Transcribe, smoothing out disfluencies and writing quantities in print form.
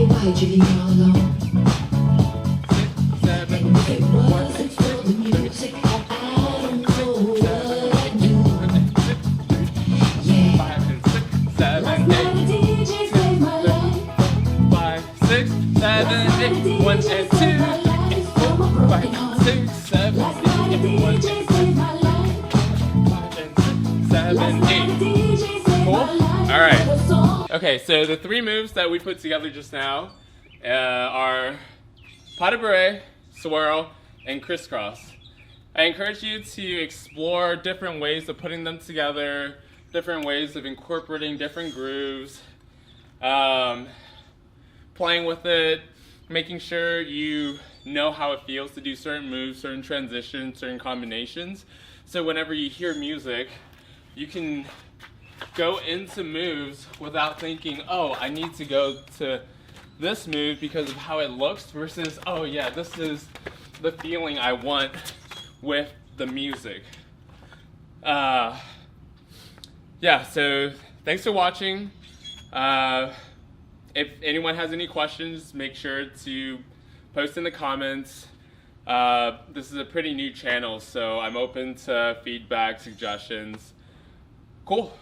Baby, why'd you leave me all alone? 6, 7, And if 8, it 1, wasn't for the music, I don't know what I'd do. Yeah. 5 and 6, 7, Last night 8. a DJ saved my life. 5, 6, 7, 8, 1 and 2, 3, 4, 5, 6, 7, 8, 1 and 2, 5 and 6, 7, 8. Cool? Alright. Okay, so the 3 moves that we put together just now are pas de bourrée, swirl, and crisscross. I encourage you to explore different ways of putting them together, different ways of incorporating different grooves, playing with it, making sure you know how it feels to do certain moves, certain transitions, certain combinations. So whenever you hear music, you can go into moves without thinking, oh, I need to go to this move because of how it looks, versus, oh yeah, this is the feeling I want with the music. Yeah, so thanks for watching. If anyone has any questions, make sure to post in the comments. This is a pretty new channel, so I'm open to feedback, suggestions. Cool.